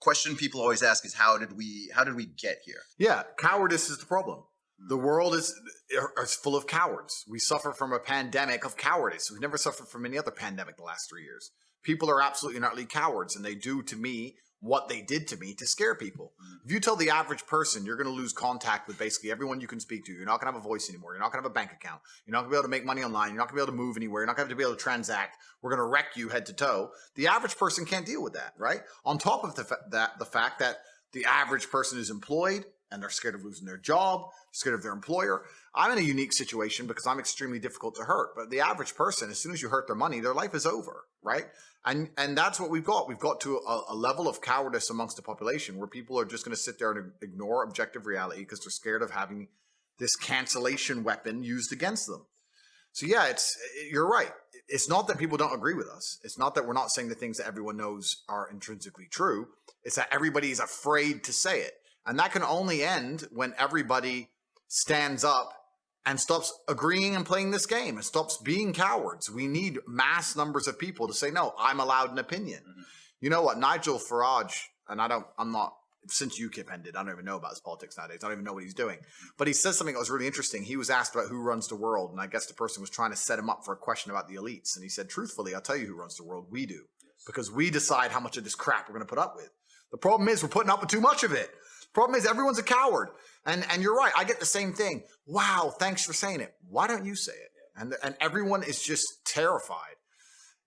question people always ask is how did we get here? Yeah, cowardice is the problem. The world is full of cowards. We suffer from a pandemic of cowardice. We've never suffered from any other pandemic the last 3 years. People are absolutely and utterly cowards, and they do to me what they did to me to scare people. If you tell the average person you're going to lose contact with basically everyone you can speak to, you're not going to have a voice anymore, you're not going to have a bank account, you're not going to be able to make money online, you're not going to be able to move anywhere, you're not going to be able to transact, we're going to wreck you head to toe, the average person can't deal with that, right? On top of the fact that the average person is employed and they're scared of losing their job, scared of their employer. I'm in a unique situation because I'm extremely difficult to hurt. But the average person, as soon as you hurt their money, their life is over, right? And that's what we've got. We've got to a level of cowardice amongst the population where people are just going to sit there and ignore objective reality because they're scared of having this cancellation weapon used against them. So yeah, you're right. It's not that people don't agree with us. It's not that we're not saying the things that everyone knows are intrinsically true. It's that everybody is afraid to say it. And that can only end when everybody stands up and stops agreeing and playing this game and stops being cowards. We need mass numbers of people to say, no, I'm allowed an opinion. Mm-hmm. You know what? Nigel Farage, and since UKIP ended, I don't even know about his politics nowadays. I don't even know what he's doing. But he says something that was really interesting. He was asked about who runs the world. And I guess the person was trying to set him up for a question about the elites. And he said, truthfully, I'll tell you who runs the world. We do. Because we decide how much of this crap we're going to put up with. The problem is we're putting up with too much of it. Problem is everyone's a coward. And you're right. I get the same thing. Wow, thanks for saying it. Why don't you say it? And everyone is just terrified.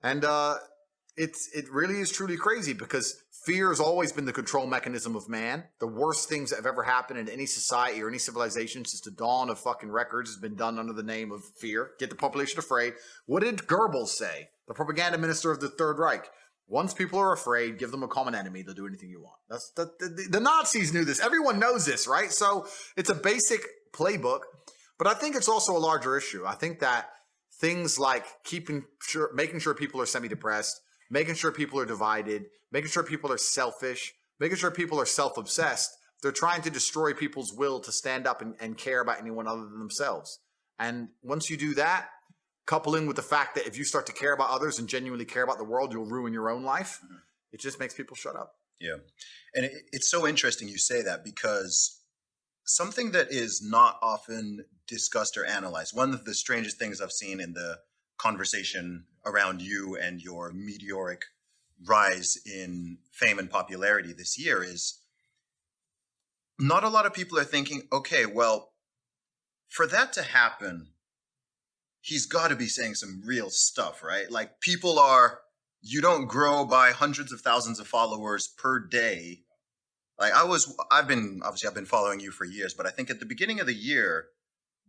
And it really is truly crazy because fear has always been the control mechanism of man. The worst things that have ever happened in any society or any civilization since the dawn of fucking records has been done under the name of fear. Get the population afraid. What did Goebbels say? The propaganda minister of the Third Reich. Once people are afraid, give them a common enemy. They'll do anything you want. The Nazis knew this. Everyone knows this, right? So it's a basic playbook, but I think it's also a larger issue. I think that things like making sure people are semi-depressed, making sure people are divided, making sure people are selfish, making sure people are self-obsessed. They're trying to destroy people's will to stand up and care about anyone other than themselves. And once you do that, coupling with the fact that if you start to care about others and genuinely care about the world, you'll ruin your own life. Mm-hmm. It just makes people shut up. Yeah. And it's so interesting you say that because something that is not often discussed or analyzed, one of the strangest things I've seen in the conversation around you and your meteoric rise in fame and popularity this year is not a lot of people are thinking, okay, well, for that to happen, he's got to be saying some real stuff, right? Like you don't grow by hundreds of thousands of followers per day. Like I've been following you for years, but I think at the beginning of the year,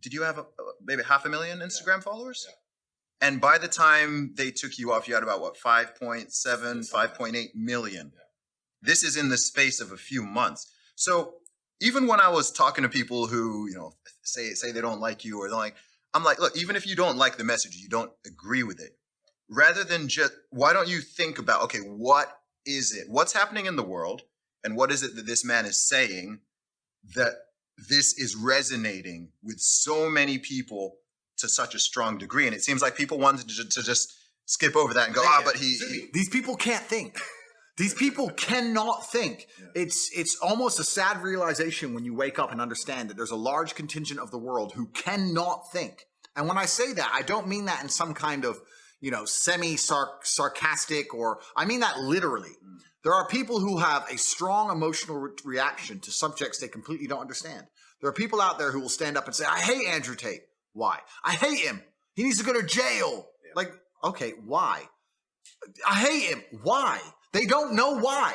did you have maybe 500,000 Instagram followers? Yeah. And by the time they took you off, you had about 5.7, 5.8 million. Yeah. This is in the space of a few months. So even when I was talking to people who, say they don't like you or don't like, I'm like, look, even if you don't like the message, you don't agree with it, rather than why don't you think about, okay, what is it? What's happening in the world? And what is it that this man is saying that this is resonating with so many people to such a strong degree? And it seems like people wanted to just skip over that and go, but these people can't think. These people cannot think. Yeah. It's almost a sad realization when you wake up and understand that there's a large contingent of the world who cannot think. And when I say that, I don't mean that in some kind of, semi-sarcastic or I mean that literally. Mm. There are people who have a strong emotional reaction to subjects they completely don't understand. There are people out there who will stand up and say, I hate Andrew Tate. Why? I hate him. He needs to go to jail. Yeah. Like, okay, why? I hate him. Why? They don't know why.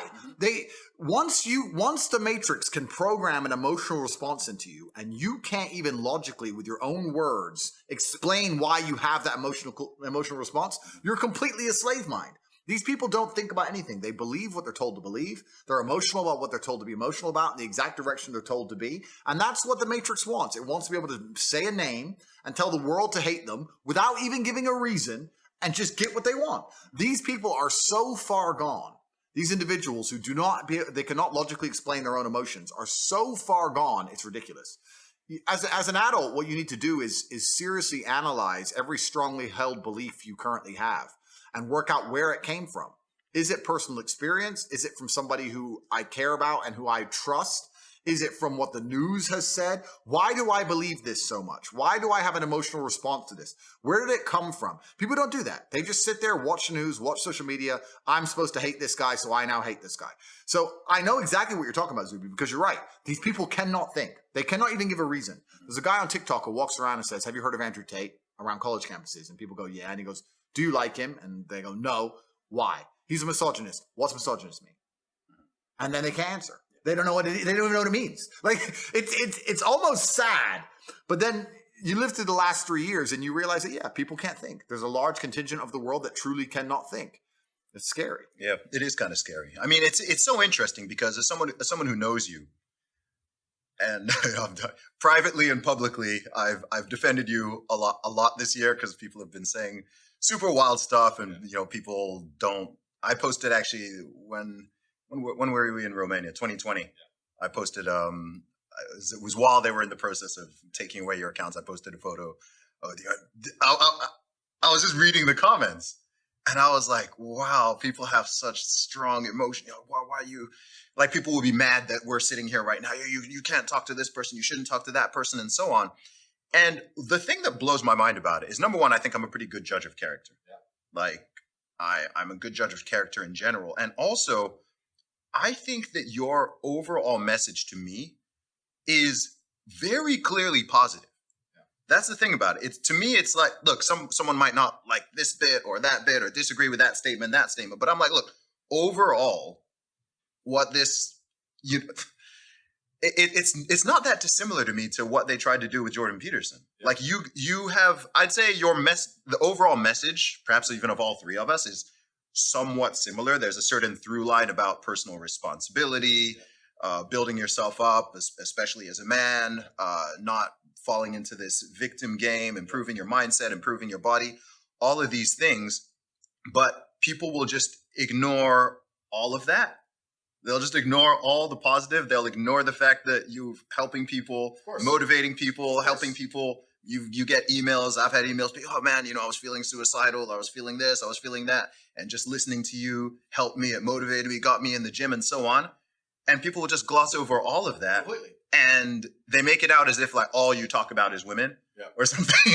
Once the Matrix can program an emotional response into you, and you can't even logically, with your own words, explain why you have that emotional response, you're completely a slave mind. These people don't think about anything. They believe what they're told to believe. They're emotional about what they're told to be emotional about, in the exact direction they're told to be. And that's what the Matrix wants. It wants to be able to say a name and tell the world to hate them without even giving a reason, and just get what they want. These people are so far gone. These individuals who they cannot logically explain their own emotions are so far gone, it's ridiculous. As an adult, what you need to do is seriously analyze every strongly held belief you currently have and work out where it came from. Is it personal experience? Is it from somebody who I care about and who I trust? Is it from what the news has said? Why do I believe this so much? Why do I have an emotional response to this? Where did it come from? People don't do that. They just sit there, watch the news, watch social media. I'm supposed to hate this guy, so I now hate this guy. So I know exactly what you're talking about, Zuby, because you're right. These people cannot think. They cannot even give a reason. There's a guy on TikTok who walks around and says, have you heard of Andrew Tate around college campuses? And people go, yeah. And he goes, do you like him? And they go, no. Why? He's a misogynist. What's misogynist mean? And then they can't answer. They don't know what they don't even know what it means. Like it's almost sad. But then you live through the last 3 years and you realize that, yeah, people can't think. There's a large contingent of the world that truly cannot think. It's scary. Yeah, it is kind of scary. I mean, it's so interesting because as someone who knows you, and privately and publicly, I've defended you a lot this year because people have been saying super wild stuff, and people don't. I posted actually when were we in Romania? 2020. Yeah. I posted. It was while they were in the process of taking away your accounts. I posted a photo. I was just reading the comments, and I was like, "Wow, people have such strong emotion. Why you?" Like, people will be mad that we're sitting here right now. You can't talk to this person. You shouldn't talk to that person, and so on. And the thing that blows my mind about it is, number one, I think I'm a pretty good judge of character. Yeah. Like, I'm a good judge of character in general. And also, I think that your overall message to me is very clearly positive. Yeah. That's the thing about it. To me, it's like, look, someone might not like this bit or that bit or disagree with that statement, but I'm like, look, overall, it's not that dissimilar to me to what they tried to do with Jordan Peterson. Yeah. Like you have, I'd say the overall message, perhaps even of all three of us, is somewhat similar. There's a certain through line about personal responsibility, building yourself up, especially as a man, not falling into this victim game, improving your mindset, improving your body, all of these things. But people will just ignore all of that. They'll just ignore all the positive. They'll ignore the fact that you're helping people, motivating people, helping people. You get emails. I've had emails. Oh man, I was feeling suicidal. I was feeling this. I was feeling that. And just listening to you helped me. It motivated me, got me in the gym, and so on. And people will just gloss over all of that. Completely. And they make it out as if like all you talk about is women. Yeah. Or something.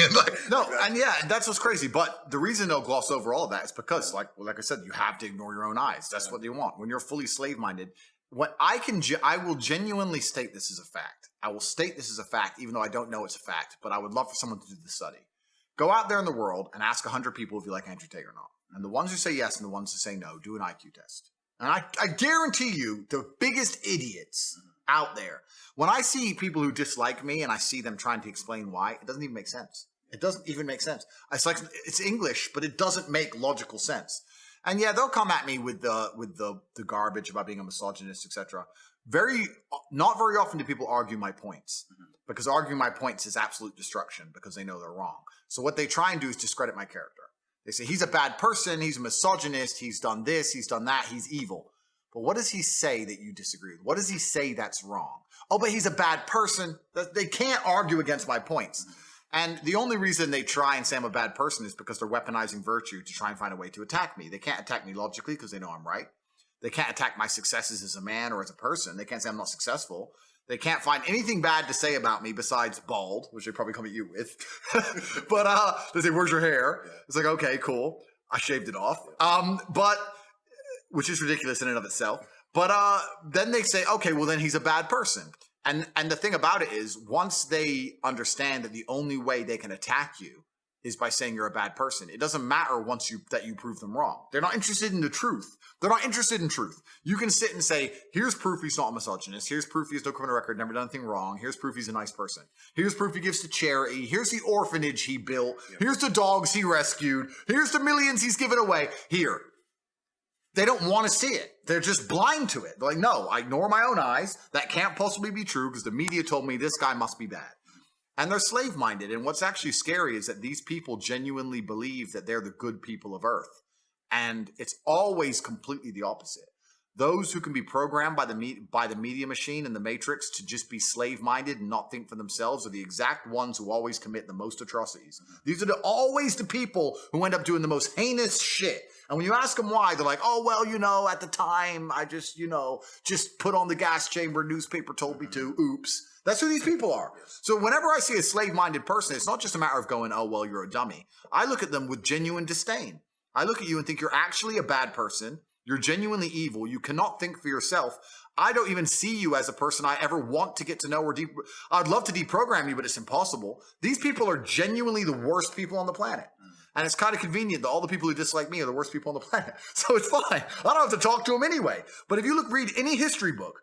That's what's crazy. But the reason they'll gloss over all of that is because, like I said, you have to ignore your own eyes. That's what they want. When you're fully slave-minded, what I will genuinely state this as a fact. I will state this as a fact, even though I don't know it's a fact. But I would love for someone to do the study. Go out there in the world and ask 100 people if you like Andrew Tate or not. And the ones who say yes and the ones who say no, do an IQ test. And I guarantee you, the biggest idiots out there, when I see people who dislike me and I see them trying to explain why, it doesn't even make sense. It doesn't even make sense. It's like, it's English, but it doesn't make logical sense. And yeah, they'll come at me with the garbage about being a misogynist, etc. Not very often do people argue my points, because arguing my points is absolute destruction because they know they're wrong. So what they try and do is discredit my character. They say he's a bad person, he's a misogynist, he's done this, he's done that, he's evil. But what does he say that you disagree with? What does he say that's wrong? Oh, but he's a bad person. They can't argue against my points. And the only reason they try and say I'm a bad person is because they're weaponizing virtue to try and find a way to attack me. They can't attack me logically because they know I'm right. They can't attack my successes as a man or as a person. They can't say I'm not successful. They can't find anything bad to say about me besides bald, which they probably come at you with. But they say, where's your hair? It's like, okay, cool. I shaved it off. Which is ridiculous in and of itself. But then they say, okay, well, then he's a bad person. And the thing about it is, once they understand that the only way they can attack you is by saying you're a bad person, it doesn't matter that you prove them wrong. They're not interested in the truth. They're not interested in truth. You can sit and say, here's proof he's not a misogynist. Here's proof he has no criminal record, never done anything wrong. Here's proof he's a nice person. Here's proof he gives to charity. Here's the orphanage he built. Here's the dogs he rescued. Here's the millions he's given away. Here. They don't want to see it. They're just blind to it. They're like, no, I ignore my own eyes. That can't possibly be true because the media told me this guy must be bad. And they're slave-minded. And what's actually scary is that these people genuinely believe that they're the good people of Earth. And it's always completely the opposite. those who can be programmed by the media machine and the matrix to just be slave-minded and not think for themselves are the exact ones who always commit the most atrocities. These are always the people who end up doing the most heinous shit. And when you ask them why, they're like, oh, well, at the time, I just put on the gas chamber, newspaper told me to, oops. That's who these people are. So whenever I see a slave-minded person, it's not just a matter of going, oh, well, you're a dummy. I look at them with genuine disdain. I look at you and think you're actually a bad person. You're genuinely evil. You cannot think for yourself. I don't even see you as a person I ever want to get to know I'd love to deprogram you, but it's impossible. These people are genuinely the worst people on the planet. And it's kind of convenient that all the people who dislike me are the worst people on the planet. So it's fine. I don't have to talk to them anyway. But if you read any history book,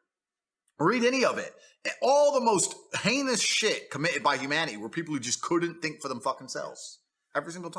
read any of it, all the most heinous shit committed by humanity were people who just couldn't think for them fucking selves. Every single time.